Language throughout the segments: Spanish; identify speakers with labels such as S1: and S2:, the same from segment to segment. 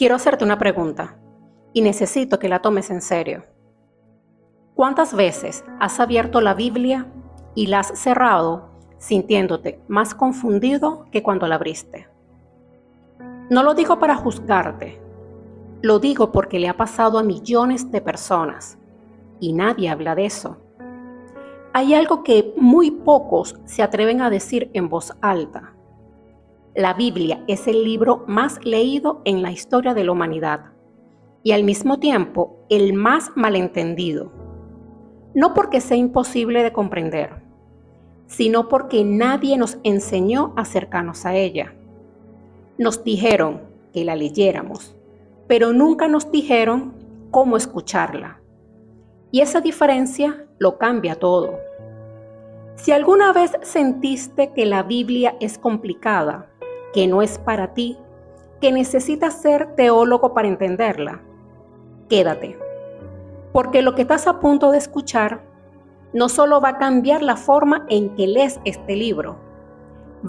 S1: Quiero hacerte una pregunta y necesito que la tomes en serio. ¿Cuántas veces has abierto la Biblia y la has cerrado sintiéndote más confundido que cuando la abriste? No lo digo para juzgarte, lo digo porque le ha pasado a millones de personas y nadie habla de eso. Hay algo que muy pocos se atreven a decir en voz alta. La Biblia es el libro más leído en la historia de la humanidad y al mismo tiempo el más malentendido. No porque sea imposible de comprender, sino porque nadie nos enseñó a acercarnos a ella. Nos dijeron que la leyéramos, pero nunca nos dijeron cómo escucharla. Y esa diferencia lo cambia todo. Si alguna vez sentiste que la Biblia es complicada, que no es para ti, que necesitas ser teólogo para entenderla, quédate. Porque lo que estás a punto de escuchar no solo va a cambiar la forma en que lees este libro,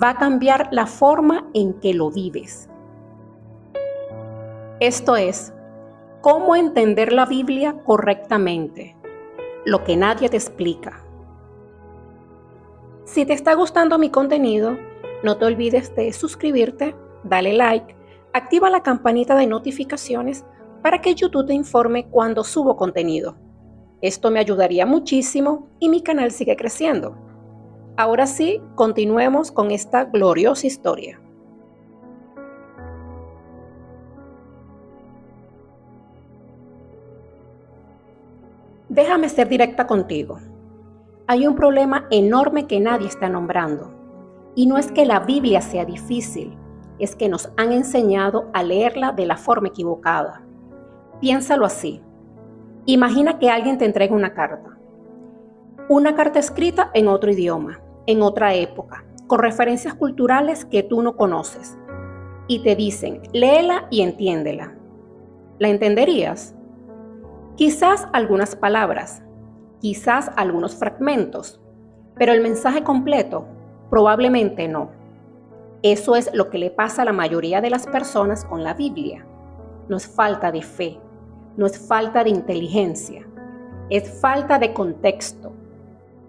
S1: va a cambiar la forma en que lo vives. Esto es, cómo entender la Biblia correctamente, lo que nadie te explica. Si te está gustando mi contenido, no te olvides de suscribirte, dale like, activa la campanita de notificaciones para que YouTube te informe cuando subo contenido. Esto me ayudaría muchísimo y mi canal sigue creciendo. Ahora sí, continuemos con esta gloriosa historia. Déjame ser directa contigo. Hay un problema enorme que nadie está nombrando. Y no es que la Biblia sea difícil, es que nos han enseñado a leerla de la forma equivocada. Piénsalo así. Imagina que alguien te entrega una carta escrita en otro idioma, en otra época, con referencias culturales que tú no conoces. Y te dicen, léela y entiéndela. ¿La entenderías? Quizás algunas palabras, quizás algunos fragmentos, pero el mensaje completo, probablemente no. Eso es lo que le pasa a la mayoría de las personas con la Biblia. No es falta de fe, no es falta de inteligencia, es falta de contexto,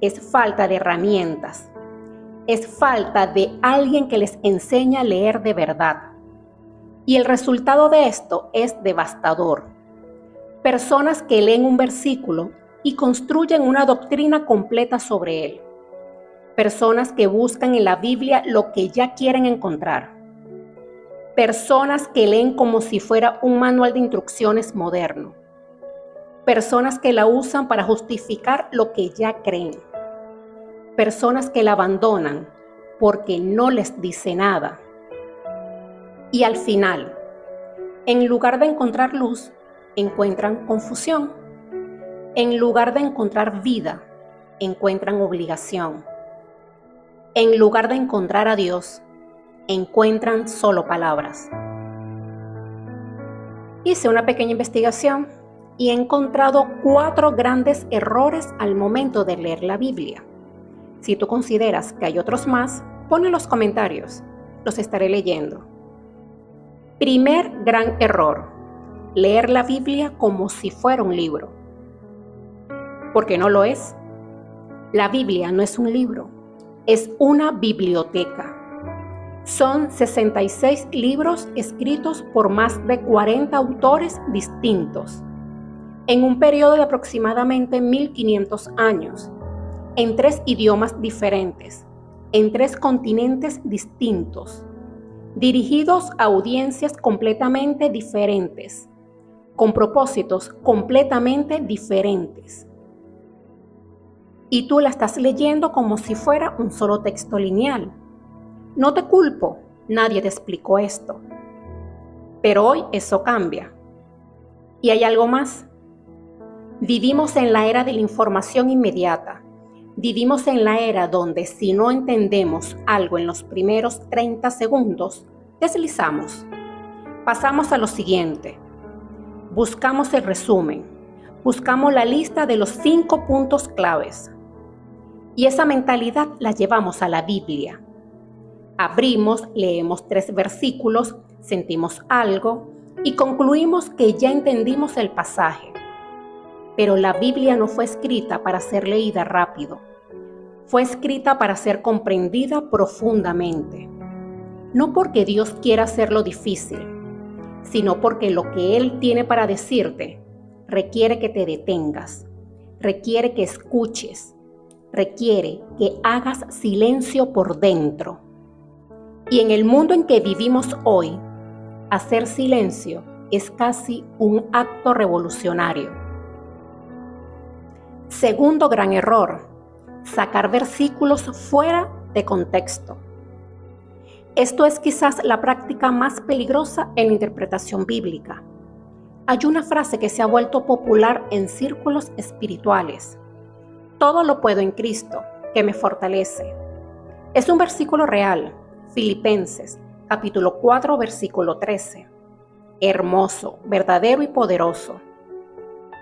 S1: es falta de herramientas, es falta de alguien que les enseñe a leer de verdad. Y el resultado de esto es devastador. Personas que leen un versículo y construyen una doctrina completa sobre él. Personas que buscan en la Biblia lo que ya quieren encontrar. Personas que leen como si fuera un manual de instrucciones moderno. Personas que la usan para justificar lo que ya creen. Personas que la abandonan porque no les dice nada. Y al final, en lugar de encontrar luz, encuentran confusión. En lugar de encontrar vida, encuentran obligación. En lugar de encontrar a Dios, encuentran solo palabras. Hice una pequeña investigación y he encontrado 4 grandes errores al momento de leer la Biblia. Si tú consideras que hay otros más, pon en los comentarios, los estaré leyendo. Primer gran error, leer la Biblia como si fuera un libro. Porque no lo es. La Biblia no es un libro, es una biblioteca. Son 66 libros escritos por más de 40 autores distintos, en un periodo de aproximadamente 1500 años, en 3 idiomas diferentes, en 3 continentes distintos, dirigidos a audiencias completamente diferentes, con propósitos completamente diferentes. Y tú la estás leyendo como si fuera un solo texto lineal. No te culpo, nadie te explicó esto. Pero hoy eso cambia. Y hay algo más. Vivimos en la era de la información inmediata. Vivimos en la era donde si no entendemos algo en los primeros 30 segundos, deslizamos. Pasamos a lo siguiente. Buscamos el resumen. Buscamos la lista de los 5 puntos claves. Y esa mentalidad la llevamos a la Biblia. Abrimos, leemos 3 versículos, sentimos algo, y concluimos que ya entendimos el pasaje. Pero la Biblia no fue escrita para ser leída rápido. Fue escrita para ser comprendida profundamente. No porque Dios quiera hacerlo difícil, sino porque lo que Él tiene para decirte requiere que te detengas, requiere que escuches, requiere que hagas silencio por dentro. Y en el mundo en que vivimos hoy, hacer silencio es casi un acto revolucionario. Segundo gran error, sacar versículos fuera de contexto. Esto es quizás la práctica más peligrosa en la interpretación bíblica. Hay una frase que se ha vuelto popular en círculos espirituales. Todo lo puedo en Cristo, que me fortalece. Es un versículo real, Filipenses, capítulo 4, versículo 13. Hermoso, verdadero y poderoso.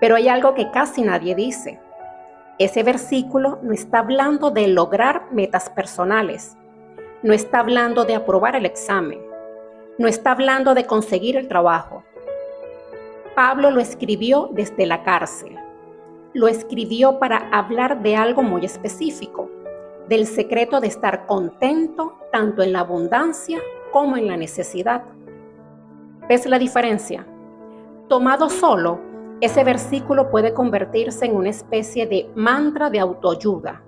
S1: Pero hay algo que casi nadie dice. Ese versículo no está hablando de lograr metas personales. No está hablando de aprobar el examen. No está hablando de conseguir el trabajo. Pablo lo escribió desde la cárcel. Lo escribió para hablar de algo muy específico, del secreto de estar contento tanto en la abundancia como en la necesidad. ¿Ves la diferencia? Tomado solo, ese versículo puede convertirse en una especie de mantra de autoayuda.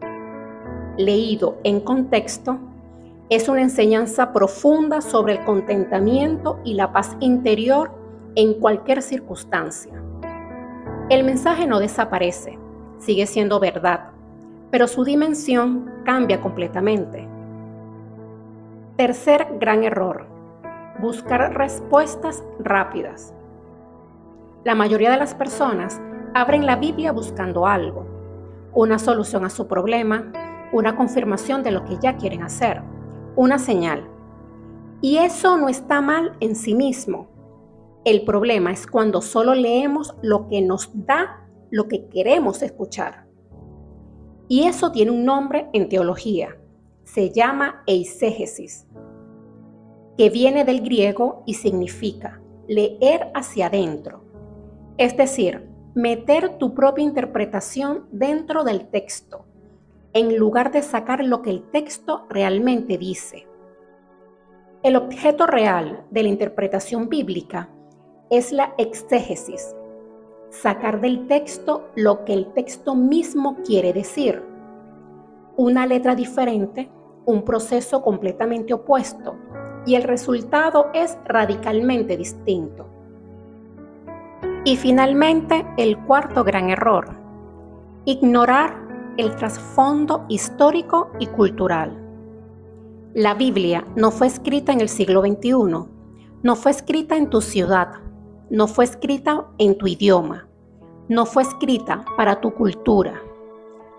S1: Leído en contexto, es una enseñanza profunda sobre el contentamiento y la paz interior en cualquier circunstancia. El mensaje no desaparece, sigue siendo verdad, pero su dimensión cambia completamente. Tercer gran error: buscar respuestas rápidas. La mayoría de las personas abren la Biblia buscando algo, una solución a su problema, una confirmación de lo que ya quieren hacer, una señal. Y eso no está mal en sí mismo. El problema es cuando solo leemos lo que nos da lo que queremos escuchar. Y eso tiene un nombre en teología. Se llama eisegesis, que viene del griego y significa leer hacia adentro. Es decir, meter tu propia interpretación dentro del texto, en lugar de sacar lo que el texto realmente dice. El objeto real de la interpretación bíblica es la exégesis, sacar del texto lo que el texto mismo quiere decir. Una letra diferente, un proceso completamente opuesto, y el resultado es radicalmente distinto. Y finalmente, el cuarto gran error: ignorar el trasfondo histórico y cultural. La Biblia no fue escrita en el siglo XXI, no fue escrita en tu ciudad, no fue escrita en tu idioma, no fue escrita para tu cultura.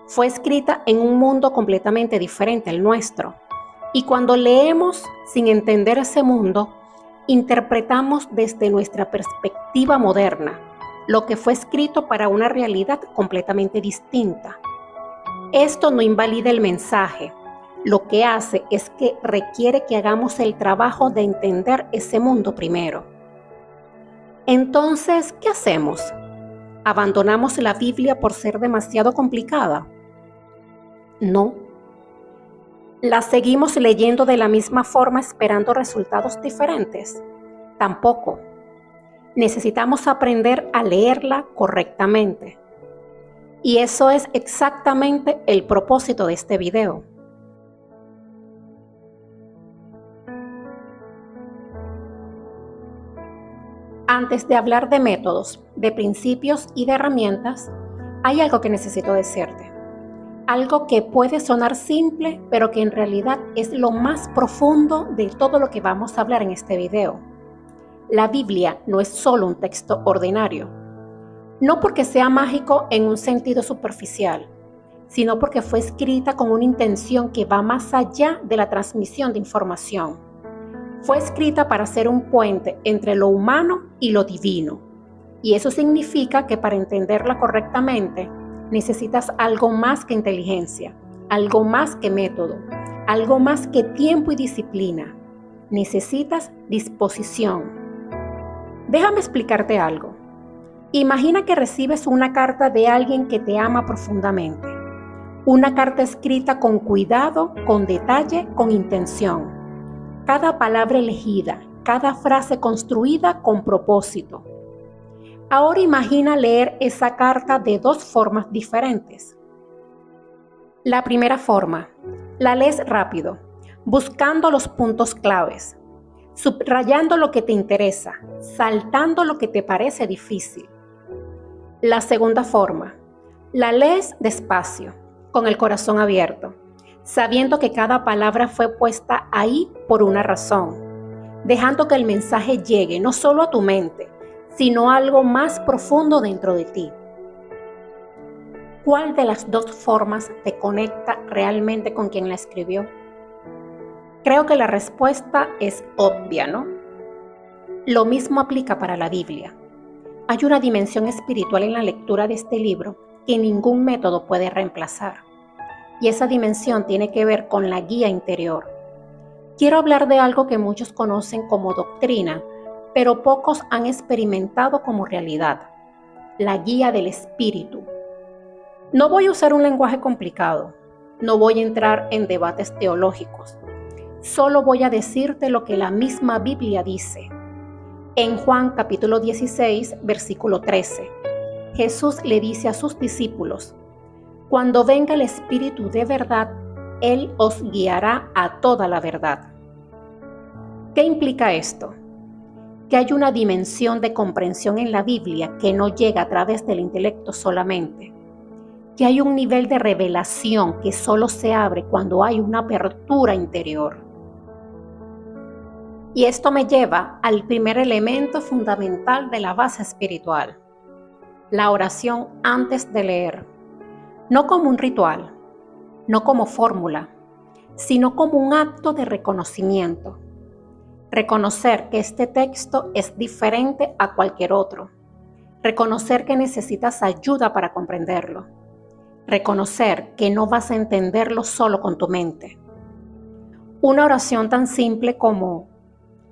S1: Fue escrita en un mundo completamente diferente al nuestro. Y cuando leemos sin entender ese mundo, interpretamos desde nuestra perspectiva moderna lo que fue escrito para una realidad completamente distinta. Esto no invalida el mensaje. Lo que hace es que requiere que hagamos el trabajo de entender ese mundo primero. Entonces, ¿qué hacemos? ¿Abandonamos la Biblia por ser demasiado complicada? No. ¿La seguimos leyendo de la misma forma esperando resultados diferentes? Tampoco. Necesitamos aprender a leerla correctamente. Y eso es exactamente el propósito de este video. Antes de hablar de métodos, de principios y de herramientas, hay algo que necesito decirte. Algo que puede sonar simple, pero que en realidad es lo más profundo de todo lo que vamos a hablar en este video. La Biblia no es solo un texto ordinario. No porque sea mágico en un sentido superficial, sino porque fue escrita con una intención que va más allá de la transmisión de información. Fue escrita para ser un puente entre lo humano y lo divino. Y eso significa que para entenderla correctamente, necesitas algo más que inteligencia, algo más que método, algo más que tiempo y disciplina. Necesitas disposición. Déjame explicarte algo. Imagina que recibes una carta de alguien que te ama profundamente. Una carta escrita con cuidado, con detalle, con intención. Cada palabra elegida, cada frase construida con propósito. Ahora imagina leer esa carta de dos formas diferentes. La primera forma, la lees rápido, buscando los puntos claves, subrayando lo que te interesa, saltando lo que te parece difícil. La segunda forma, la lees despacio, con el corazón abierto, sabiendo que cada palabra fue puesta ahí por una razón, dejando que el mensaje llegue no solo a tu mente, sino a algo más profundo dentro de ti. ¿Cuál de las dos formas te conecta realmente con quien la escribió? Creo que la respuesta es obvia, ¿no? Lo mismo aplica para la Biblia. Hay una dimensión espiritual en la lectura de este libro que ningún método puede reemplazar. Y esa dimensión tiene que ver con la guía interior. Quiero hablar de algo que muchos conocen como doctrina, pero pocos han experimentado como realidad: la guía del espíritu. No voy a usar un lenguaje complicado, no voy a entrar en debates teológicos, solo voy a decirte lo que la misma Biblia dice. En Juan capítulo 16, versículo 13, Jesús le dice a sus discípulos: cuando venga el Espíritu de verdad, Él os guiará a toda la verdad. ¿Qué implica esto? Que hay una dimensión de comprensión en la Biblia que no llega a través del intelecto solamente. Que hay un nivel de revelación que solo se abre cuando hay una apertura interior. Y esto me lleva al primer elemento fundamental de la base espiritual: la oración antes de leer. No como un ritual, no como fórmula, sino como un acto de reconocimiento. Reconocer que este texto es diferente a cualquier otro. Reconocer que necesitas ayuda para comprenderlo. Reconocer que no vas a entenderlo solo con tu mente. Una oración tan simple como: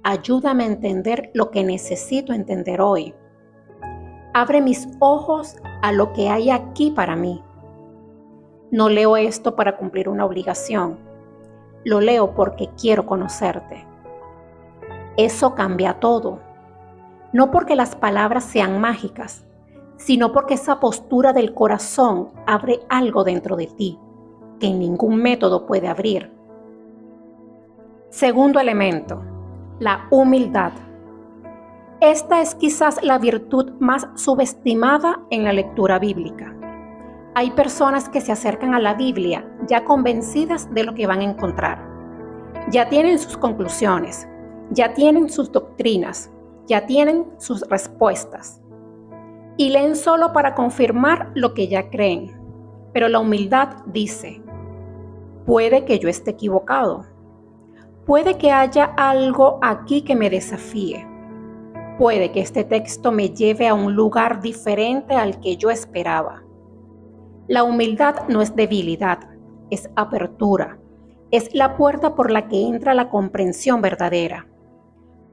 S1: ayúdame a entender lo que necesito entender hoy. Abre mis ojos a lo que hay aquí para mí. No leo esto para cumplir una obligación. Lo leo porque quiero conocerte. Eso cambia todo. No porque las palabras sean mágicas, sino porque esa postura del corazón abre algo dentro de ti que ningún método puede abrir. Segundo elemento, la humildad. Esta es quizás la virtud más subestimada en la lectura bíblica. Hay personas que se acercan a la Biblia ya convencidas de lo que van a encontrar. Ya tienen sus conclusiones, ya tienen sus doctrinas, ya tienen sus respuestas. Y leen solo para confirmar lo que ya creen. Pero la humildad dice: puede que yo esté equivocado. Puede que haya algo aquí que me desafíe. Puede que este texto me lleve a un lugar diferente al que yo esperaba. La humildad no es debilidad, es apertura. Es la puerta por la que entra la comprensión verdadera.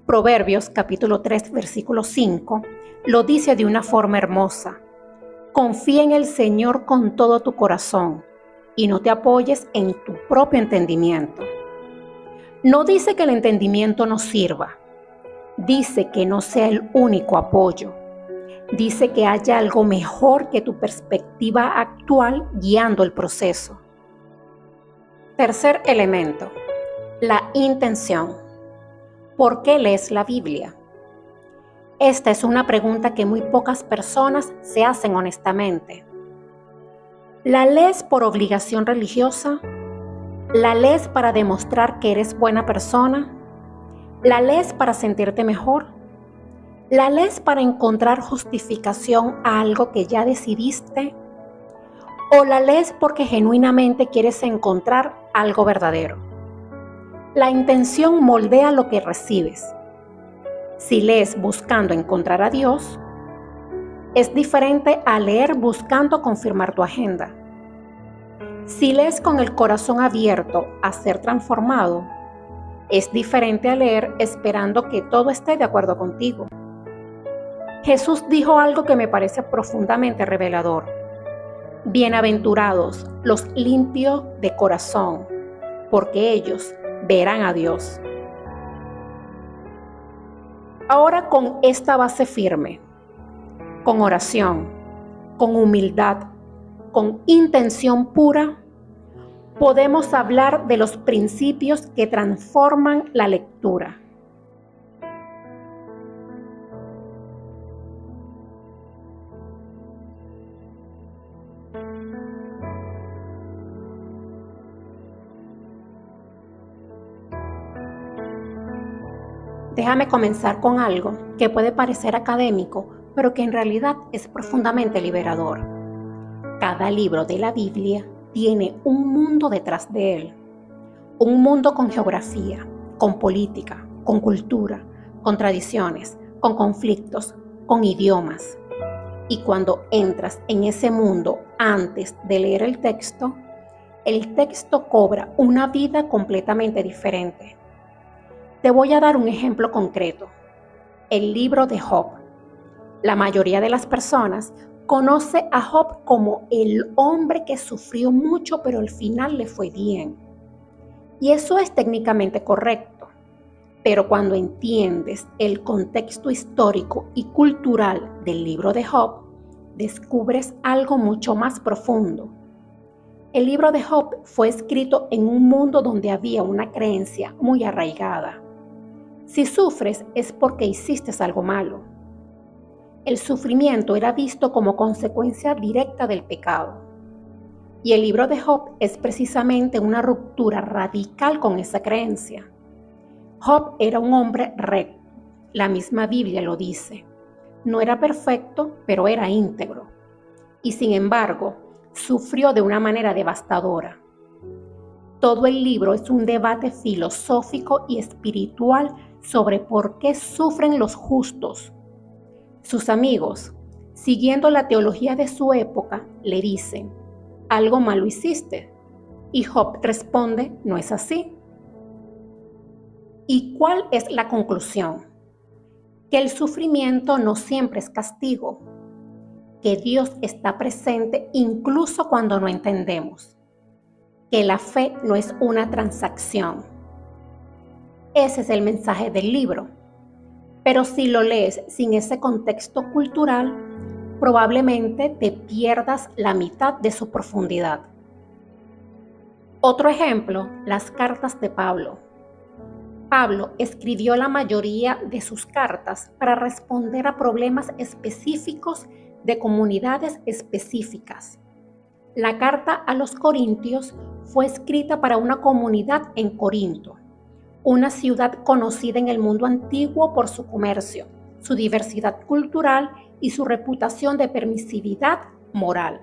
S1: Proverbios capítulo 3, versículo 5 lo dice de una forma hermosa: confía en el Señor con todo tu corazón y no te apoyes en tu propio entendimiento. No dice que el entendimiento no sirva, dice que no sea el único apoyo. Dice que haya algo mejor que tu perspectiva actual guiando el proceso. Tercer elemento, la intención. ¿Por qué lees la Biblia? Esta es una pregunta que muy pocas personas se hacen honestamente. ¿La lees por obligación religiosa? ¿La lees para demostrar que eres buena persona? ¿La lees para sentirte mejor? ¿La lees para encontrar justificación a algo que ya decidiste? ¿O la lees porque genuinamente quieres encontrar algo verdadero? La intención moldea lo que recibes. Si lees buscando encontrar a Dios, es diferente a leer buscando confirmar tu agenda. Si lees con el corazón abierto a ser transformado, es diferente a leer esperando que todo esté de acuerdo contigo. Jesús dijo algo que me parece profundamente revelador. Bienaventurados los limpios de corazón, porque ellos verán a Dios. Ahora, con esta base firme, con oración, con humildad, con intención pura, podemos hablar de los principios que transforman la lectura. Déjame comenzar con algo que puede parecer académico, pero que en realidad es profundamente liberador. Cada libro de la Biblia tiene un mundo detrás de él. Un mundo con geografía, con política, con cultura, con tradiciones, con conflictos, con idiomas. Y cuando entras en ese mundo antes de leer el texto cobra una vida completamente diferente. Te voy a dar un ejemplo concreto. El libro de Job. La mayoría de las personas conoce a Job como el hombre que sufrió mucho, pero al final le fue bien. Y eso es técnicamente correcto. Pero cuando entiendes el contexto histórico y cultural del libro de Job, descubres algo mucho más profundo. El libro de Job fue escrito en un mundo donde había una creencia muy arraigada. Si sufres es porque hiciste algo malo. El sufrimiento era visto como consecuencia directa del pecado. Y el libro de Job es precisamente una ruptura radical con esa creencia. Job era un hombre recto. La misma Biblia lo dice. No era perfecto, pero era íntegro. Y sin embargo, sufrió de una manera devastadora. Todo el libro es un debate filosófico y espiritual sobre por qué sufren los justos. Sus amigos, siguiendo la teología de su época, le dicen: algo malo hiciste. Y Job responde: no es así. ¿Y cuál es la conclusión? Que el sufrimiento no siempre es castigo, que Dios está presente incluso cuando no entendemos, que la fe no es una transacción. Ese es el mensaje del libro. Pero si lo lees sin ese contexto cultural, probablemente te pierdas la mitad de su profundidad. Otro ejemplo, las cartas de Pablo. Pablo escribió la mayoría de sus cartas para responder a problemas específicos de comunidades específicas. La carta a los Corintios fue escrita para una comunidad en Corinto, una ciudad conocida en el mundo antiguo por su comercio, su diversidad cultural y su reputación de permisividad moral.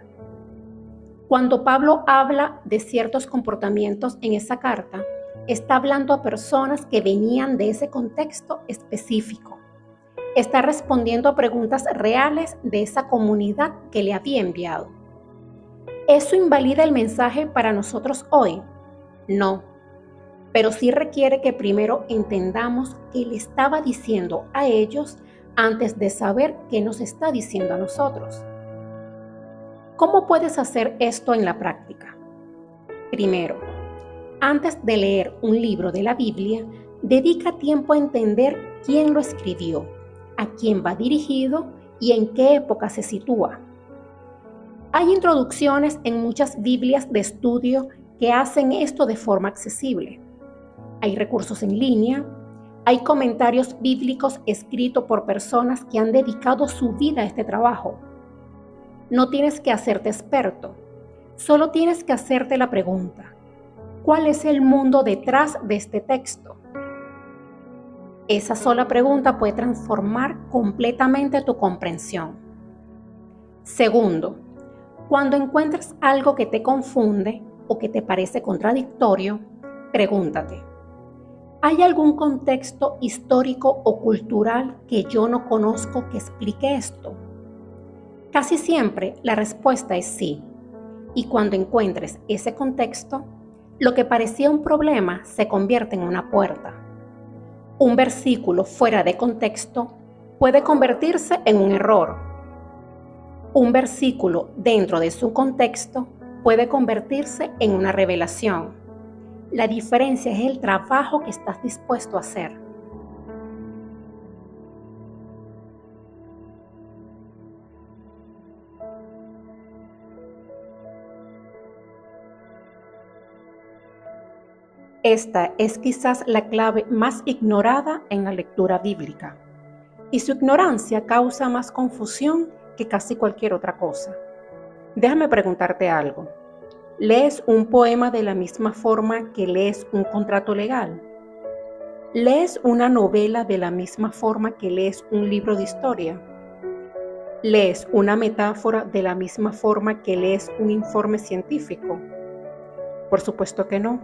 S1: Cuando Pablo habla de ciertos comportamientos en esa carta, está hablando a personas que venían de ese contexto específico. Está respondiendo a preguntas reales de esa comunidad que le había enviado. ¿Eso invalida el mensaje para nosotros hoy? No. Pero sí requiere que primero entendamos qué le estaba diciendo a ellos antes de saber qué nos está diciendo a nosotros. ¿Cómo puedes hacer esto en la práctica? Primero, antes de leer un libro de la Biblia, dedica tiempo a entender quién lo escribió, a quién va dirigido y en qué época se sitúa. Hay introducciones en muchas Biblias de estudio que hacen esto de forma accesible. Hay recursos en línea, hay comentarios bíblicos escritos por personas que han dedicado su vida a este trabajo. No tienes que hacerte experto, solo tienes que hacerte la pregunta: ¿cuál es el mundo detrás de este texto? Esa sola pregunta puede transformar completamente tu comprensión. Segundo, cuando encuentres algo que te confunde o que te parece contradictorio, pregúntate: ¿hay algún contexto histórico o cultural que yo no conozco que explique esto? Casi siempre la respuesta es sí. Y cuando encuentres ese contexto, lo que parecía un problema se convierte en una puerta. Un versículo fuera de contexto puede convertirse en un error. Un versículo dentro de su contexto puede convertirse en una revelación. La diferencia es el trabajo que estás dispuesto a hacer. Esta es quizás la clave más ignorada en la lectura bíblica, y su ignorancia causa más confusión que casi cualquier otra cosa. Déjame preguntarte algo. ¿Lees un poema de la misma forma que lees un contrato legal? ¿Lees una novela de la misma forma que lees un libro de historia? ¿Lees una metáfora de la misma forma que lees un informe científico? Por supuesto que no,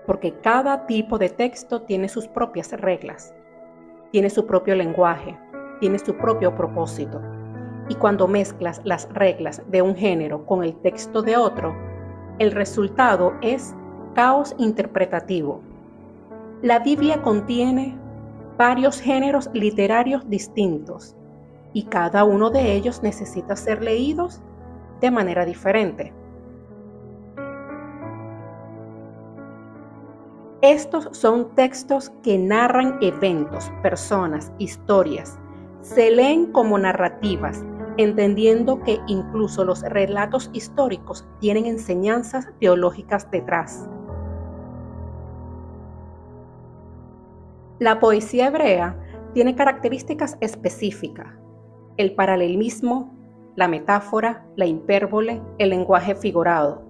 S1: porque cada tipo de texto tiene sus propias reglas, tiene su propio lenguaje, tiene su propio propósito. Y cuando mezclas las reglas de un género con el texto de otro, el resultado es caos interpretativo. La Biblia contiene varios géneros literarios distintos y cada uno de ellos necesita ser leídos de manera diferente. Estos son textos que narran eventos, personas, historias. Se leen como narrativas, entendiendo que incluso los relatos históricos tienen enseñanzas teológicas detrás. La poesía hebrea tiene características específicas: el paralelismo, la metáfora, la hipérbole, el lenguaje figurado.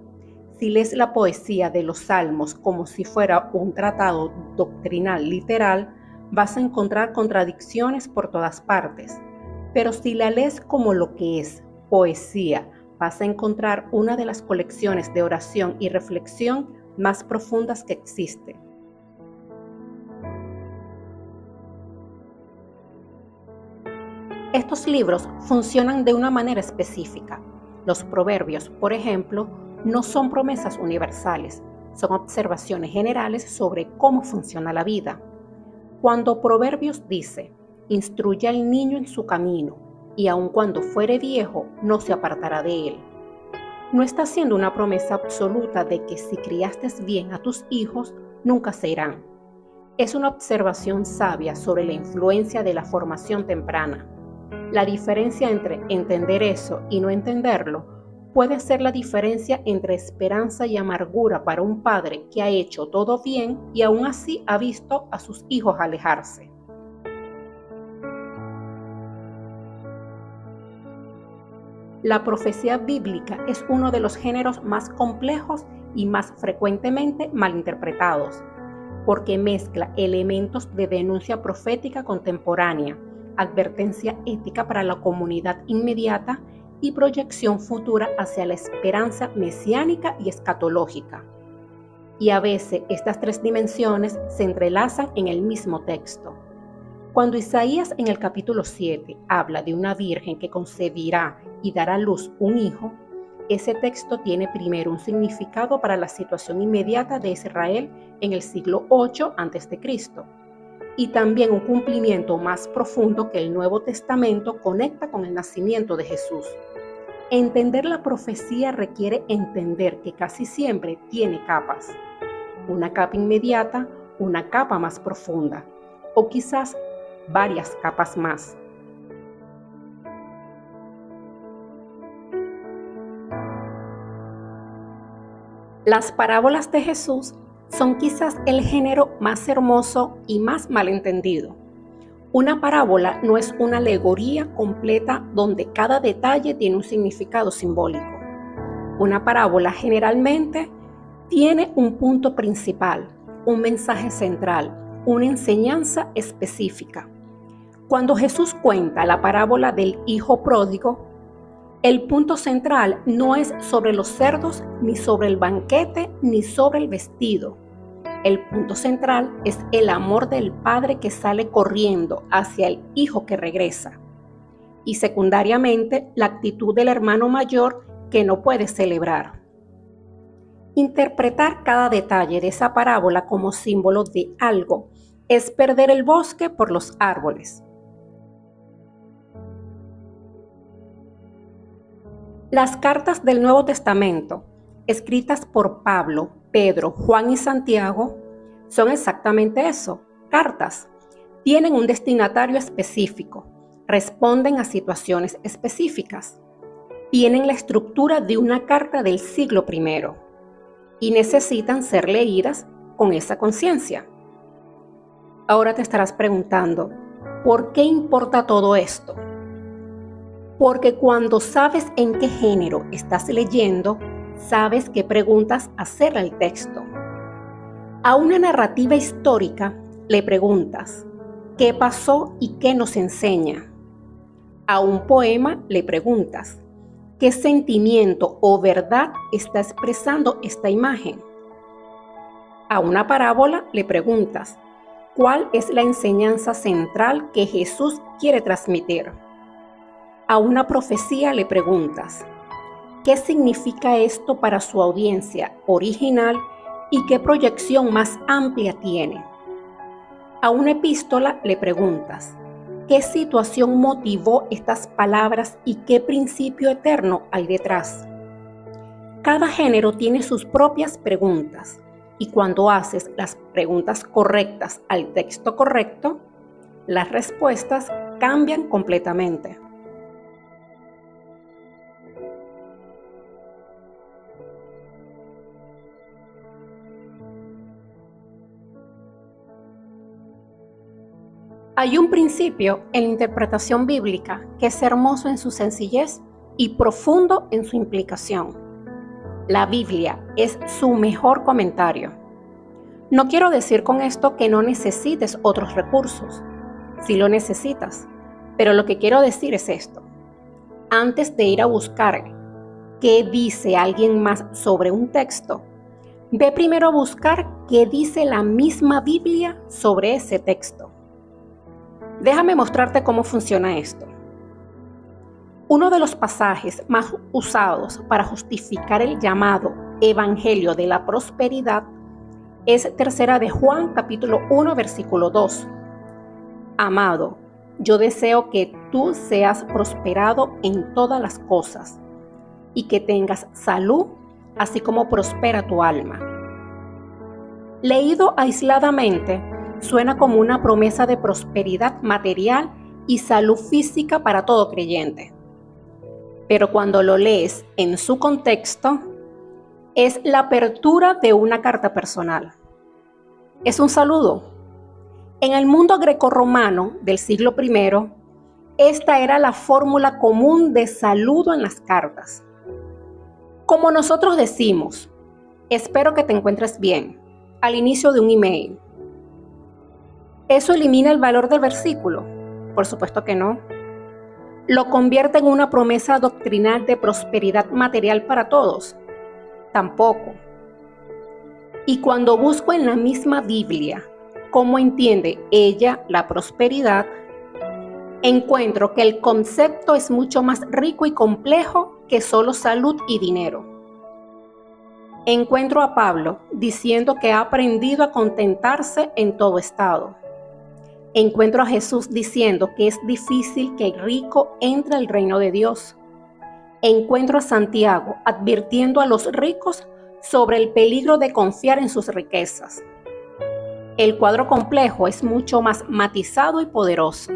S1: Si lees la poesía de los Salmos como si fuera un tratado doctrinal literal, vas a encontrar contradicciones por todas partes. Pero si la lees como lo que es, poesía, vas a encontrar una de las colecciones de oración y reflexión más profundas que existen. Estos libros funcionan de una manera específica. Los proverbios, por ejemplo, no son promesas universales, son observaciones generales sobre cómo funciona la vida. Cuando Proverbios dice, instruye al niño en su camino, y aun cuando fuere viejo, no se apartará de él, no está haciendo una promesa absoluta de que si criaste bien a tus hijos, nunca se irán. Es una observación sabia sobre la influencia de la formación temprana. La diferencia entre entender eso y no entenderlo puede ser la diferencia entre esperanza y amargura para un padre que ha hecho todo bien y aún así ha visto a sus hijos alejarse. La profecía bíblica es uno de los géneros más complejos y más frecuentemente malinterpretados, porque mezcla elementos de denuncia profética contemporánea, advertencia ética para la comunidad inmediata y proyección futura hacia la esperanza mesiánica y escatológica. Y a veces estas tres dimensiones se entrelazan en el mismo texto. Cuando Isaías en el capítulo 7 habla de una virgen que concebirá y dará a luz un hijo, ese texto tiene primero un significado para la situación inmediata de Israel en el siglo 8 a.C., y también un cumplimiento más profundo que el Nuevo Testamento conecta con el nacimiento de Jesús. Entender la profecía requiere entender que casi siempre tiene capas. Una capa inmediata, una capa más profunda, o quizás varias capas más. Las parábolas de Jesús son quizás el género más hermoso y más malentendido. Una parábola no es una alegoría completa donde cada detalle tiene un significado simbólico. Una parábola generalmente tiene un punto principal, un mensaje central, una enseñanza específica. Cuando Jesús cuenta la parábola del hijo pródigo, el punto central no es sobre los cerdos, ni sobre el banquete, ni sobre el vestido. El punto central es el amor del padre que sale corriendo hacia el hijo que regresa. Y secundariamente, la actitud del hermano mayor que no puede celebrar. Interpretar cada detalle de esa parábola como símbolo de algo es perder el bosque por los árboles. Las cartas del Nuevo Testamento, escritas por Pablo, Pedro, Juan y Santiago, son exactamente eso, cartas. Tienen un destinatario específico, responden a situaciones específicas, tienen la estructura de una carta del siglo I y necesitan ser leídas con esa conciencia. Ahora te estarás preguntando, ¿por qué importa todo esto? Porque cuando sabes en qué género estás leyendo, sabes qué preguntas hacer al texto. A una narrativa histórica le preguntas, ¿qué pasó y qué nos enseña? A un poema le preguntas, ¿qué sentimiento o verdad está expresando esta imagen? A una parábola le preguntas, ¿cuál es la enseñanza central que Jesús quiere transmitir? A una profecía le preguntas, ¿qué significa esto para su audiencia original y qué proyección más amplia tiene? A una epístola le preguntas, ¿qué situación motivó estas palabras y qué principio eterno hay detrás? Cada género tiene sus propias preguntas y cuando haces las preguntas correctas al texto correcto, las respuestas cambian completamente. Hay un principio en la interpretación bíblica que es hermoso en su sencillez y profundo en su implicación. La Biblia es su mejor comentario. No quiero decir con esto que no necesites otros recursos. Sí lo necesitas, pero lo que quiero decir es esto. Antes de ir a buscar qué dice alguien más sobre un texto, ve primero a buscar qué dice la misma Biblia sobre ese texto. Déjame mostrarte cómo funciona esto. Uno de los pasajes más usados para justificar el llamado Evangelio de la Prosperidad es Tercera de Juan, capítulo 1, versículo 2. Amado, yo deseo que tú seas prosperado en todas las cosas y que tengas salud, así como prospera tu alma. Leído aisladamente, suena como una promesa de prosperidad material y salud física para todo creyente. Pero cuando lo lees en su contexto, es la apertura de una carta personal. Es un saludo. En el mundo grecorromano del siglo I, esta era la fórmula común de saludo en las cartas. Como nosotros decimos, espero que te encuentres bien, al inicio de un email. ¿Eso elimina el valor del versículo? Por supuesto que no. ¿Lo convierte en una promesa doctrinal de prosperidad material para todos? Tampoco. Y cuando busco en la misma Biblia cómo entiende ella la prosperidad, encuentro que el concepto es mucho más rico y complejo que solo salud y dinero. Encuentro a Pablo diciendo que ha aprendido a contentarse en todo estado. Encuentro a Jesús diciendo que es difícil que el rico entre al reino de Dios. Encuentro a Santiago advirtiendo a los ricos sobre el peligro de confiar en sus riquezas. El cuadro complejo es mucho más matizado y poderoso.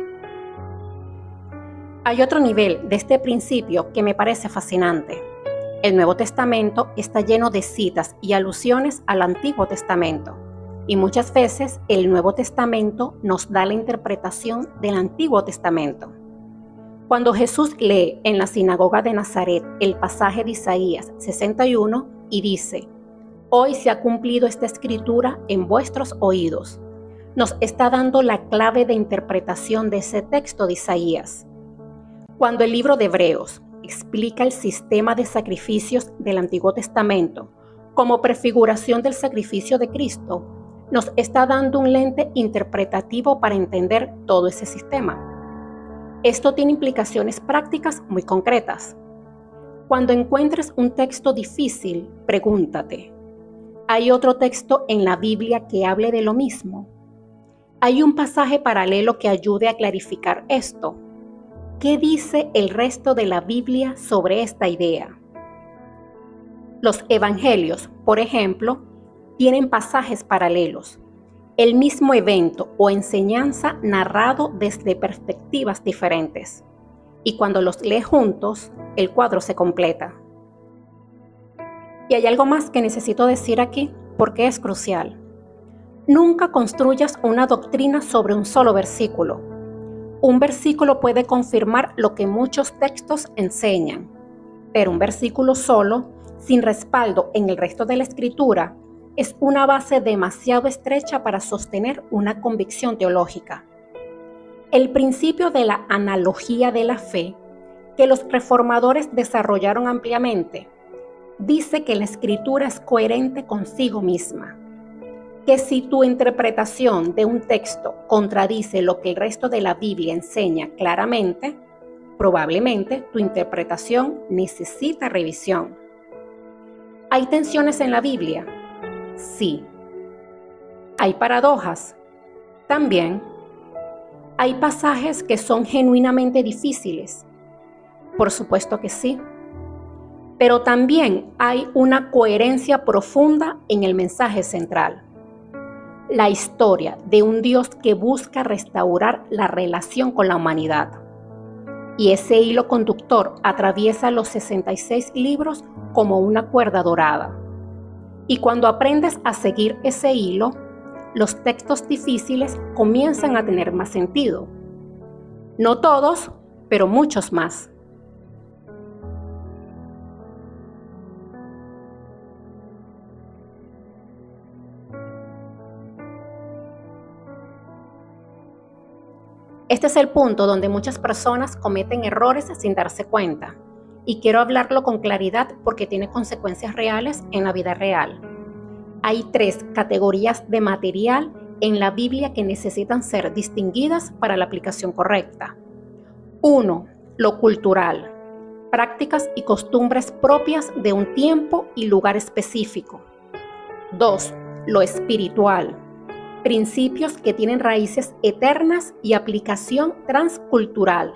S1: Hay otro nivel de este principio que me parece fascinante. El Nuevo Testamento está lleno de citas y alusiones al Antiguo Testamento. Y muchas veces el Nuevo Testamento nos da la interpretación del Antiguo Testamento. Cuando Jesús lee en la sinagoga de Nazaret el pasaje de Isaías 61 y dice, hoy se ha cumplido esta escritura en vuestros oídos, nos está dando la clave de interpretación de ese texto de Isaías. Cuando el libro de Hebreos explica el sistema de sacrificios del Antiguo Testamento como prefiguración del sacrificio de Cristo, nos está dando un lente interpretativo para entender todo ese sistema. Esto tiene implicaciones prácticas muy concretas. Cuando encuentres un texto difícil, pregúntate, ¿hay otro texto en la Biblia que hable de lo mismo? ¿Hay un pasaje paralelo que ayude a clarificar esto? ¿qué dice el resto de la Biblia sobre esta idea? Los evangelios, por ejemplo, tienen pasajes paralelos, el mismo evento o enseñanza narrado desde perspectivas diferentes. Y cuando los lees juntos, el cuadro se completa. Y hay algo más que necesito decir aquí, porque es crucial. Nunca construyas una doctrina sobre un solo versículo. Un versículo puede confirmar lo que muchos textos enseñan, pero un versículo solo, sin respaldo en el resto de la escritura, es una base demasiado estrecha para sostener una convicción teológica. El principio de la analogía de la fe, que los reformadores desarrollaron ampliamente, dice que la escritura es coherente consigo misma, que si tu interpretación de un texto contradice lo que el resto de la Biblia enseña claramente, probablemente tu interpretación necesita revisión. ¿Hay tensiones en la Biblia? Sí. ¿Hay paradojas? También. ¿Hay pasajes que son genuinamente difíciles? Por supuesto que sí. Pero también hay una coherencia profunda en el mensaje central. La historia de un Dios que busca restaurar la relación con la humanidad. Y ese hilo conductor atraviesa los 66 libros como una cuerda dorada. Y cuando aprendes a seguir ese hilo, los textos difíciles comienzan a tener más sentido. No todos, pero muchos más. Este es el punto donde muchas personas cometen errores sin darse cuenta. Y quiero hablarlo con claridad porque tiene consecuencias reales en la vida real. Hay 3 categorías de material en la Biblia que necesitan ser distinguidas para la aplicación correcta. 1. Lo cultural. Prácticas y costumbres propias de un tiempo y lugar específico. 2. Lo espiritual. Principios que tienen raíces eternas y aplicación transcultural.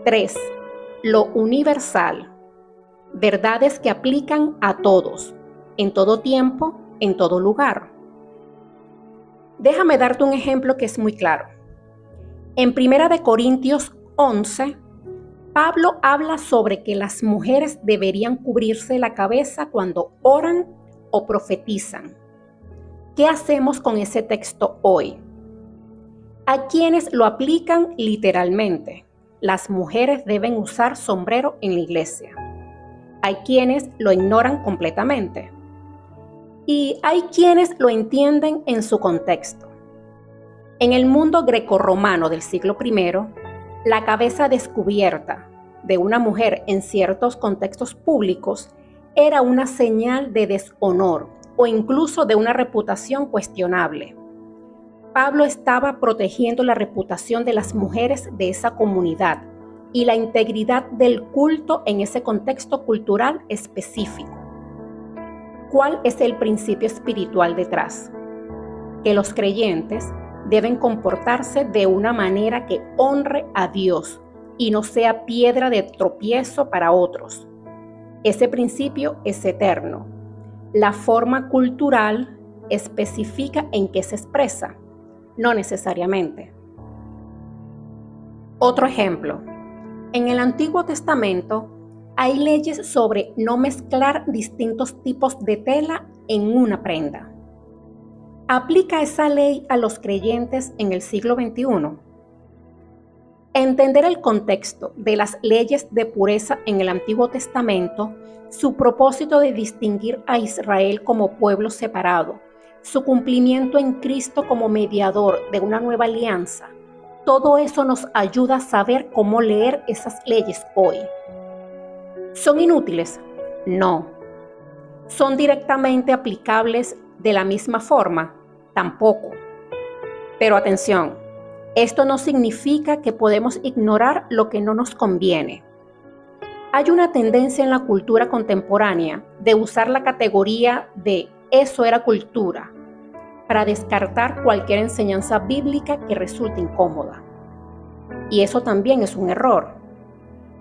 S1: 3. Lo universal. Verdades que aplican a todos, en todo tiempo, en todo lugar. Déjame darte un ejemplo que es muy claro. En 1 Corintios 11, Pablo habla sobre que las mujeres deberían cubrirse la cabeza cuando oran o profetizan. ¿Qué hacemos con ese texto hoy? Hay quienes lo aplican literalmente. Las mujeres deben usar sombrero en la iglesia. Hay quienes lo ignoran completamente. Y hay quienes lo entienden en su contexto. En el mundo grecorromano del siglo I, la cabeza descubierta de una mujer en ciertos contextos públicos era una señal de deshonor o incluso de una reputación cuestionable. Pablo estaba protegiendo la reputación de las mujeres de esa comunidad y la integridad del culto en ese contexto cultural específico. ¿Cuál es el principio espiritual detrás? Que los creyentes deben comportarse de una manera que honre a Dios y no sea piedra de tropiezo para otros. Ese principio es eterno. La forma cultural especifica en qué se expresa, no necesariamente. Otro ejemplo. En el Antiguo Testamento hay leyes sobre no mezclar distintos tipos de tela en una prenda. ¿Aplica esa ley a los creyentes en el siglo XXI? Entender el contexto de las leyes de pureza en el Antiguo Testamento, su propósito de distinguir a Israel como pueblo separado, su cumplimiento en Cristo como mediador de una nueva alianza, todo eso nos ayuda a saber cómo leer esas leyes hoy. ¿Son inútiles? No. ¿Son directamente aplicables de la misma forma? Tampoco. Pero atención, esto no significa que podemos ignorar lo que no nos conviene. Hay una tendencia en la cultura contemporánea de usar la categoría de eso era cultura para descartar cualquier enseñanza bíblica que resulte incómoda. Y eso también es un error.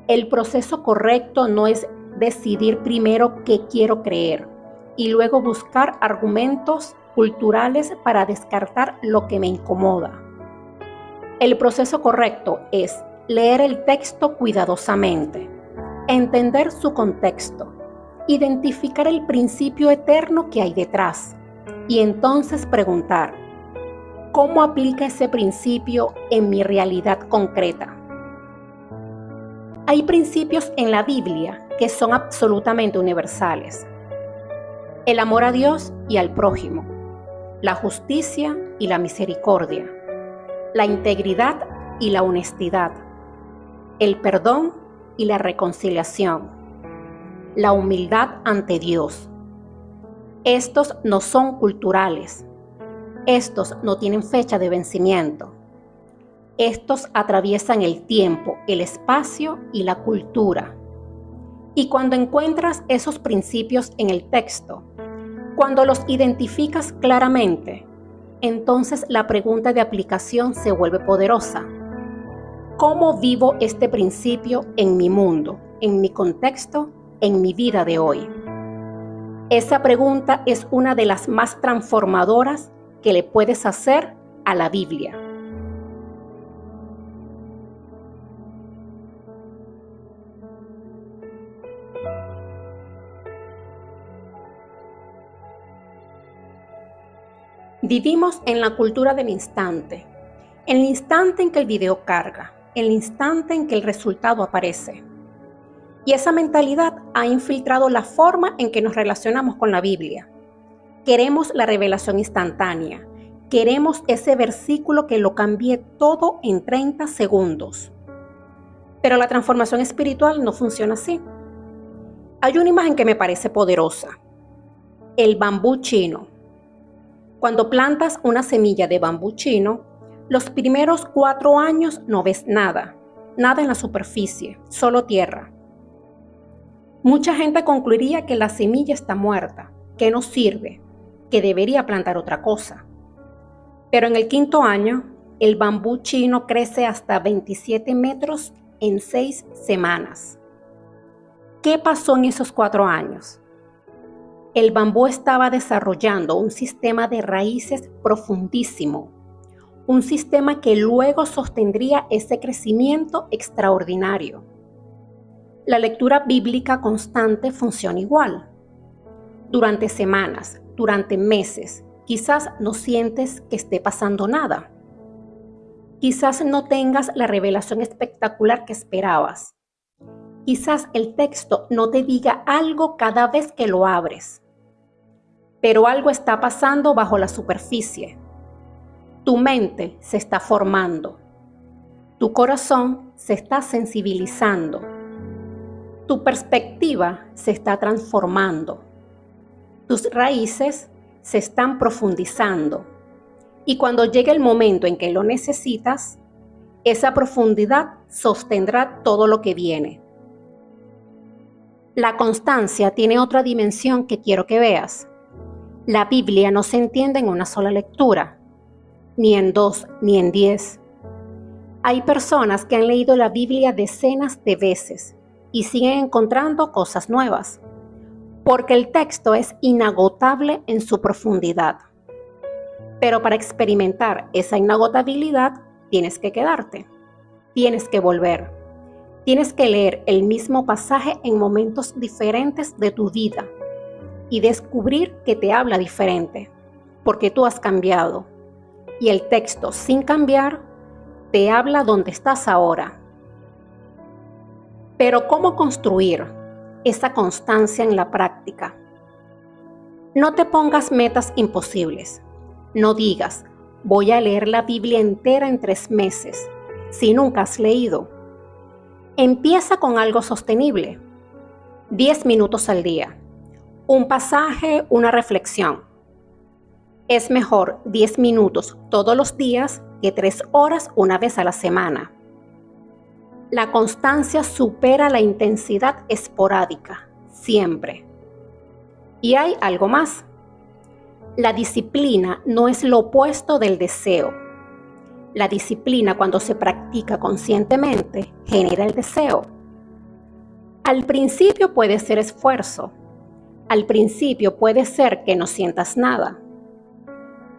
S1: El proceso correcto no es decidir primero qué quiero creer y luego buscar argumentos culturales para descartar lo que me incomoda. El proceso correcto es leer el texto cuidadosamente, entender su contexto, identificar el principio eterno que hay detrás y entonces preguntar, ¿cómo aplica ese principio en mi realidad concreta? Hay principios en la Biblia que son absolutamente universales. El amor a Dios y al prójimo, la justicia y la misericordia, la integridad y la honestidad, el perdón y la reconciliación, la humildad ante Dios. Estos no son culturales. Estos no tienen fecha de vencimiento. Estos atraviesan el tiempo, el espacio y la cultura. Y cuando encuentras esos principios en el texto, cuando los identificas claramente, entonces la pregunta de aplicación se vuelve poderosa. ¿Cómo vivo este principio en mi mundo, en mi contexto, en mi vida de hoy? Esa pregunta es una de las más transformadoras que le puedes hacer a la Biblia. Vivimos en la cultura del instante, el instante en que el video carga, el instante en que el resultado aparece. Y esa mentalidad ha infiltrado la forma en que nos relacionamos con la Biblia. Queremos la revelación instantánea, queremos ese versículo que lo cambie todo en 30 segundos. Pero la transformación espiritual no funciona así. Hay una imagen que me parece poderosa, el bambú chino. Cuando plantas una semilla de bambú chino, los primeros 4 años no ves nada en la superficie, solo tierra. Mucha gente concluiría que la semilla está muerta, que no sirve, que debería plantar otra cosa. Pero en el 5.º año, el bambú chino crece hasta 27 metros en 6 semanas. ¿Qué pasó en esos 4 años? El bambú estaba desarrollando un sistema de raíces profundísimo, un sistema que luego sostendría ese crecimiento extraordinario. La lectura bíblica constante funciona igual. Durante semanas, durante meses, quizás no sientes que esté pasando nada. Quizás no tengas la revelación espectacular que esperabas. Quizás el texto no te diga algo cada vez que lo abres. Pero algo está pasando bajo la superficie. Tu mente se está formando. Tu corazón se está sensibilizando. Tu perspectiva se está transformando. Tus raíces se están profundizando. Y cuando llegue el momento en que lo necesitas, esa profundidad sostendrá todo lo que viene. La constancia tiene otra dimensión que quiero que veas. La Biblia no se entiende en una sola lectura, ni en 2, ni en 10. Hay personas que han leído la Biblia decenas de veces y siguen encontrando cosas nuevas, porque el texto es inagotable en su profundidad. Pero para experimentar esa inagotabilidad, tienes que quedarte, tienes que volver, tienes que leer el mismo pasaje en momentos diferentes de tu vida y descubrir que te habla diferente, porque tú has cambiado. Y el texto, sin cambiar, te habla donde estás ahora. Pero ¿cómo construir esa constancia en la práctica? No te pongas metas imposibles. No digas, voy a leer la Biblia entera en 3 meses, si nunca has leído. Empieza con algo sostenible. 10 minutos al día. Un pasaje, una reflexión. Es mejor 10 minutos todos los días que 3 horas una vez a la semana. La constancia supera la intensidad esporádica, siempre. Y hay algo más. La disciplina no es lo opuesto del deseo. La disciplina, cuando se practica conscientemente, genera el deseo. Al principio puede ser esfuerzo. Al principio puede ser que no sientas nada.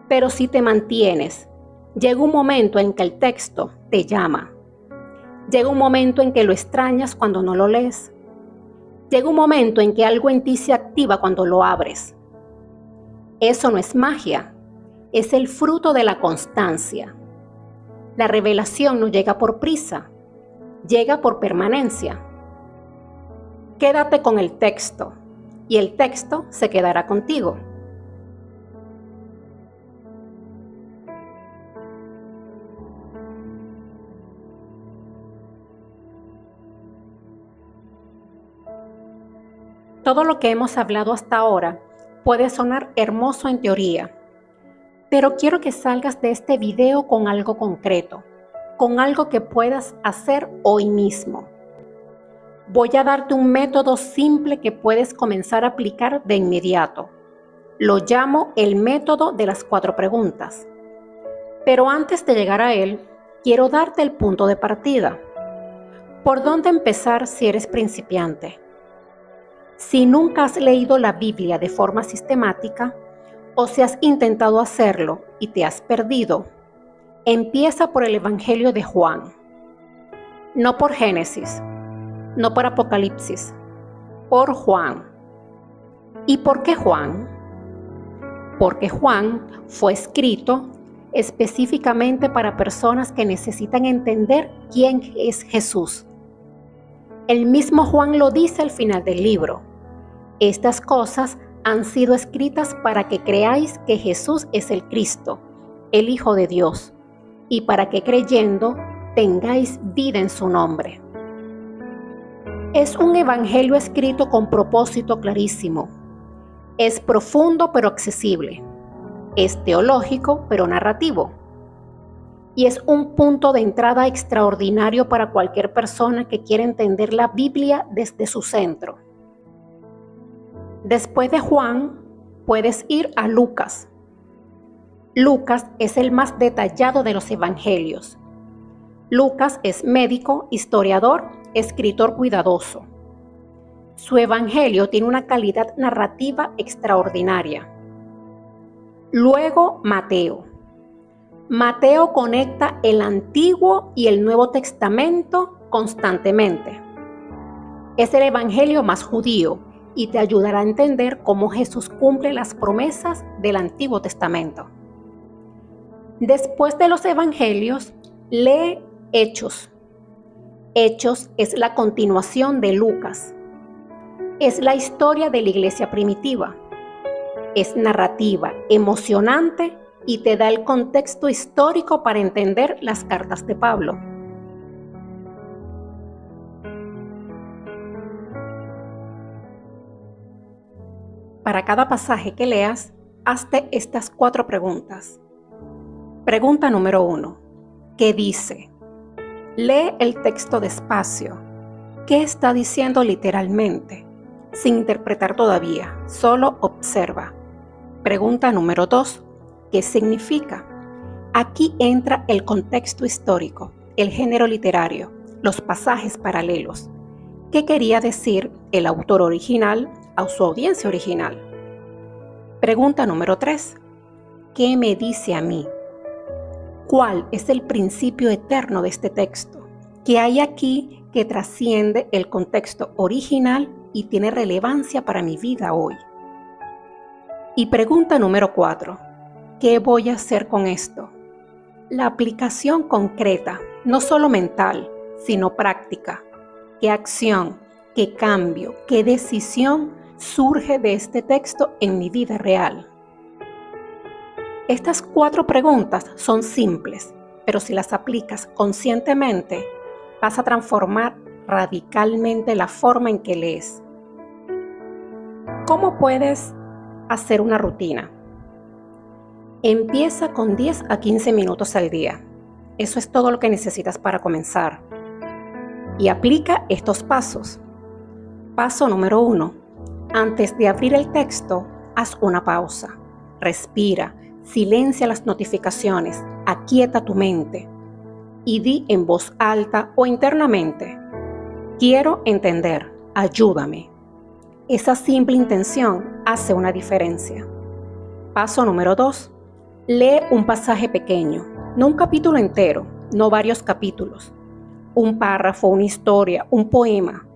S1: Pero si te mantienes, llega un momento en que el texto te llama. Llega un momento en que lo extrañas cuando no lo lees. Llega un momento en que algo en ti se activa cuando lo abres. Eso no es magia, es el fruto de la constancia. La revelación no llega por prisa, llega por permanencia. Quédate con el texto y el texto se quedará contigo. Todo lo que hemos hablado hasta ahora puede sonar hermoso en teoría, pero quiero que salgas de este video con algo concreto, con algo que puedas hacer hoy mismo. Voy a darte un método simple que puedes comenzar a aplicar de inmediato. Lo llamo el método de las 4 preguntas. Pero antes de llegar a él, quiero darte el punto de partida. ¿Por dónde empezar si eres principiante? Si nunca has leído la Biblia de forma sistemática, o si has intentado hacerlo y te has perdido, empieza por el Evangelio de Juan. No por Génesis, no por Apocalipsis, por Juan. ¿Y por qué Juan? Porque Juan fue escrito específicamente para personas que necesitan entender quién es Jesús. El mismo Juan lo dice al final del libro. Estas cosas han sido escritas para que creáis que Jesús es el Cristo, el Hijo de Dios, y para que creyendo tengáis vida en su nombre. Es un evangelio escrito con propósito clarísimo. Es profundo pero accesible. Es teológico pero narrativo. Y es un punto de entrada extraordinario para cualquier persona que quiera entender la Biblia desde su centro. Después de Juan, puedes ir a Lucas. Lucas es el más detallado de los evangelios. Lucas es médico, historiador, escritor cuidadoso. Su evangelio tiene una calidad narrativa extraordinaria. Luego, Mateo. Mateo conecta el Antiguo y el Nuevo Testamento constantemente. Es el evangelio más judío y te ayudará a entender cómo Jesús cumple las promesas del Antiguo Testamento. Después de los evangelios, lee Hechos. Hechos es la continuación de Lucas. Es la historia de la iglesia primitiva. Es narrativa, emocionante y te da el contexto histórico para entender las cartas de Pablo. Para cada pasaje que leas, hazte estas 4 preguntas. Pregunta número 1. ¿Qué dice? Lee el texto despacio. ¿Qué está diciendo literalmente? Sin interpretar todavía, solo observa. Pregunta número 2. ¿Qué significa? Aquí entra el contexto histórico, el género literario, los pasajes paralelos. ¿Qué quería decir el autor original a su audiencia original? Pregunta número 3. ¿Qué me dice a mí? ¿Cuál es el principio eterno de este texto? ¿Qué hay aquí que trasciende el contexto original y tiene relevancia para mi vida hoy? Y pregunta número 4. ¿Qué voy a hacer con esto? La aplicación concreta, no solo mental, sino práctica. ¿Qué acción, qué cambio, qué decisión surge de este texto en mi vida real? Estas 4 preguntas son simples, pero si las aplicas conscientemente, vas a transformar radicalmente la forma en que lees. ¿Cómo puedes hacer una rutina? Empieza con 10 a 15 minutos al día. Eso es todo lo que necesitas para comenzar. Y aplica estos pasos. Paso número 1. Antes de abrir el texto, haz una pausa. Respira, silencia las notificaciones, aquieta tu mente y di en voz alta o internamente: quiero entender, ayúdame. Esa simple intención hace una diferencia. Paso número 2. Lee un pasaje pequeño, no un capítulo entero, no varios capítulos. Un párrafo, una historia, un poema.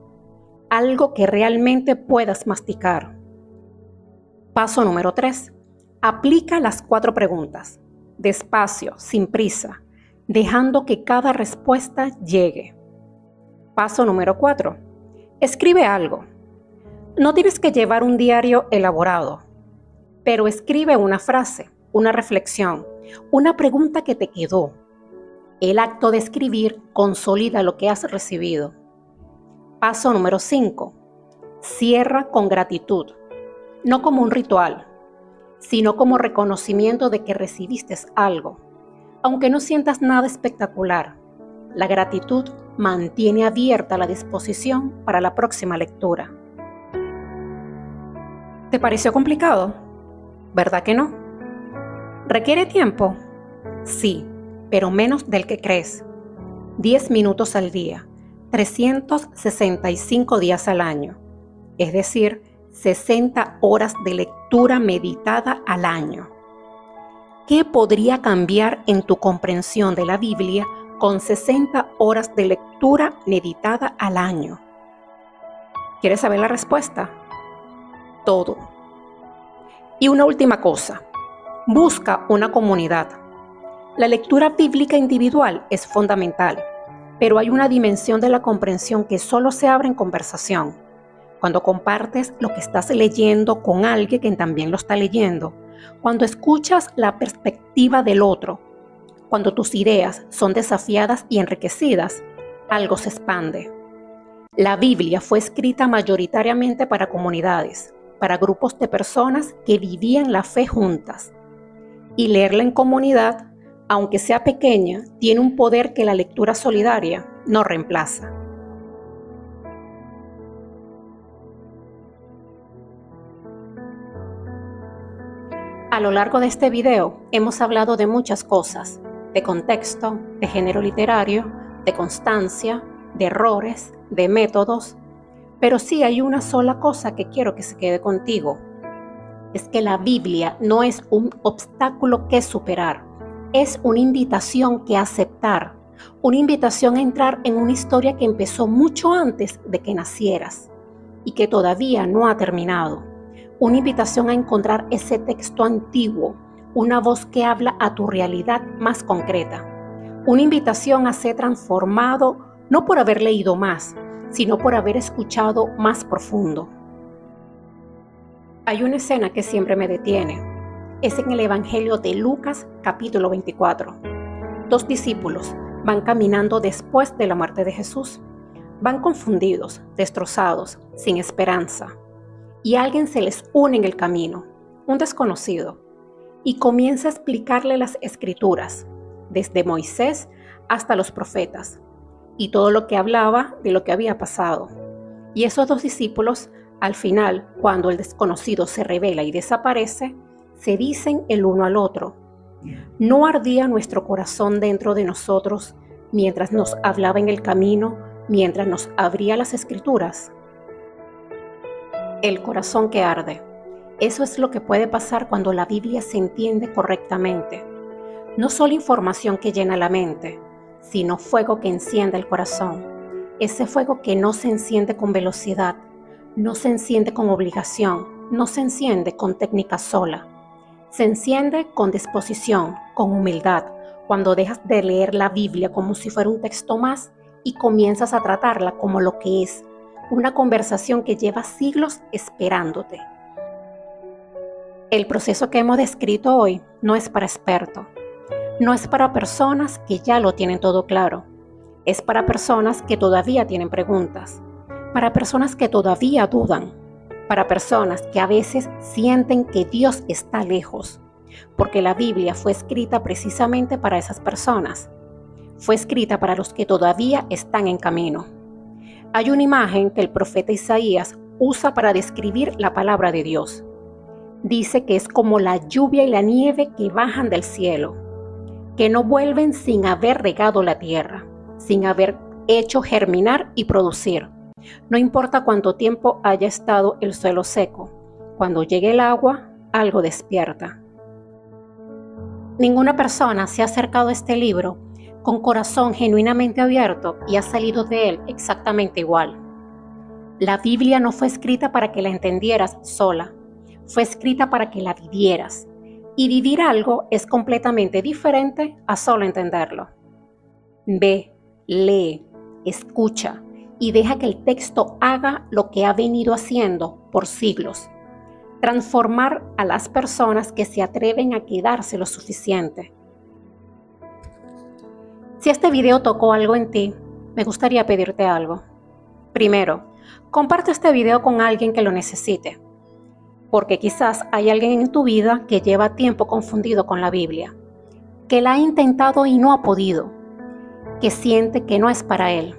S1: Algo que realmente puedas masticar. Paso número 3. Aplica las 4 preguntas, despacio, sin prisa, dejando que cada respuesta llegue. Paso número 4. Escribe algo. No tienes que llevar un diario elaborado, pero escribe una frase, una reflexión, una pregunta que te quedó. El acto de escribir consolida lo que has recibido. Paso número 5. Cierra con gratitud, no como un ritual, sino como reconocimiento de que recibiste algo. Aunque no sientas nada espectacular, la gratitud mantiene abierta la disposición para la próxima lectura. ¿Te pareció complicado? ¿Verdad que no? ¿Requiere tiempo? Sí, pero menos del que crees. 10 minutos al día, 365 días al año, es decir, 60 horas de lectura meditada al año. ¿Qué podría cambiar en tu comprensión de la Biblia con 60 horas de lectura meditada al año? ¿Quieres saber la respuesta? Todo. Y una última cosa, busca una comunidad. La lectura bíblica individual es fundamental, pero hay una dimensión de la comprensión que solo se abre en conversación. Cuando compartes lo que estás leyendo con alguien que también lo está leyendo, cuando escuchas la perspectiva del otro, cuando tus ideas son desafiadas y enriquecidas, algo se expande. La Biblia fue escrita mayoritariamente para comunidades, para grupos de personas que vivían la fe juntas. Y leerla en comunidad, aunque sea pequeña, tiene un poder que la lectura solidaria no reemplaza. A lo largo de este video hemos hablado de muchas cosas, de contexto, de género literario, de constancia, de errores, de métodos, pero sí hay una sola cosa que quiero que se quede contigo. Es que la Biblia no es un obstáculo que superar, es una invitación que aceptar, una invitación a entrar en una historia que empezó mucho antes de que nacieras y que todavía no ha terminado. Una invitación a encontrar ese texto antiguo, una voz que habla a tu realidad más concreta. Una invitación a ser transformado no por haber leído más, sino por haber escuchado más profundo. Hay una escena que siempre me detiene. Es en el Evangelio de Lucas, capítulo 24. 2 discípulos van caminando después de la muerte de Jesús. Van confundidos, destrozados, sin esperanza. Y alguien se les une en el camino, un desconocido, y comienza a explicarle las escrituras, desde Moisés hasta los profetas, y todo lo que hablaba de lo que había pasado. Y esos 2 discípulos, al final, cuando el desconocido se revela y desaparece, se dicen el uno al otro: ¿no ardía nuestro corazón dentro de nosotros mientras nos hablaba en el camino, mientras nos abría las escrituras? El corazón que arde. Eso es lo que puede pasar cuando la Biblia se entiende correctamente. No solo información que llena la mente, sino fuego que enciende el corazón. Ese fuego que no se enciende con velocidad, no se enciende con obligación, no se enciende con técnica sola. Se enciende con disposición, con humildad, cuando dejas de leer la Biblia como si fuera un texto más y comienzas a tratarla como lo que es, una conversación que lleva siglos esperándote. El proceso que hemos descrito hoy no es para expertos, no es para personas que ya lo tienen todo claro, es para personas que todavía tienen preguntas, para personas que todavía dudan, para personas que a veces sienten que Dios está lejos, porque la Biblia fue escrita precisamente para esas personas. Fue escrita para los que todavía están en camino. Hay una imagen que el profeta Isaías usa para describir la palabra de Dios. Dice que es como la lluvia y la nieve que bajan del cielo, que no vuelven sin haber regado la tierra, sin haber hecho germinar y producir, No importa cuánto tiempo haya estado el suelo seco, cuando llegue el agua, algo despierta. Ninguna persona se ha acercado a este libro con corazón genuinamente abierto y ha salido de él exactamente igual. La Biblia no fue escrita para que la entendieras sola, fue escrita para que la vivieras. Y vivir algo es completamente diferente a solo entenderlo. Ve, lee, escucha y deja que el texto haga lo que ha venido haciendo por siglos. Transformar a las personas que se atreven a quedarse lo suficiente. Si este video tocó algo en ti, me gustaría pedirte algo. Primero, comparte este video con alguien que lo necesite, porque quizás hay alguien en tu vida que lleva tiempo confundido con la Biblia, que la ha intentado y no ha podido, que siente que no es para él.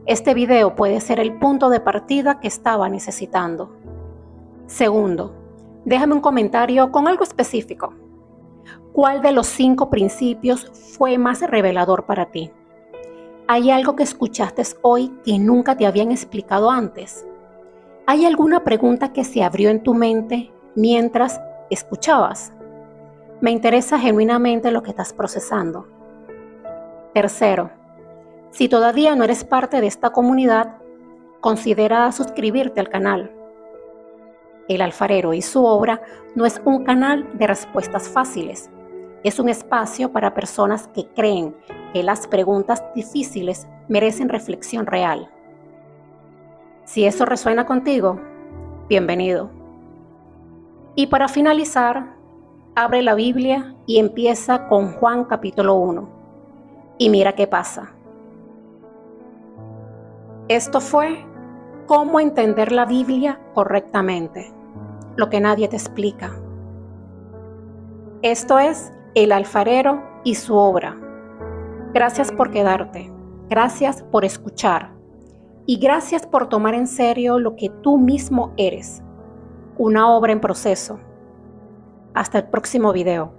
S1: Este video puede ser el punto de partida que estaba necesitando. Segundo, déjame un comentario con algo específico. ¿Cuál de los 5 principios fue más revelador para ti? ¿Hay algo que escuchaste hoy que nunca te habían explicado antes? ¿Hay alguna pregunta que se abrió en tu mente mientras escuchabas? Me interesa genuinamente lo que estás procesando. Tercero, si todavía no eres parte de esta comunidad, considera suscribirte al canal. El Alfarero y su obra no es un canal de respuestas fáciles. Es un espacio para personas que creen que las preguntas difíciles merecen reflexión real. Si eso resuena contigo, bienvenido. Y para finalizar, abre la Biblia y empieza con Juan capítulo 1. Y mira qué pasa. Esto fue cómo entender la Biblia correctamente, lo que nadie te explica. Esto es El Alfarero y su obra. Gracias por quedarte, gracias por escuchar y gracias por tomar en serio lo que tú mismo eres, una obra en proceso. Hasta el próximo video.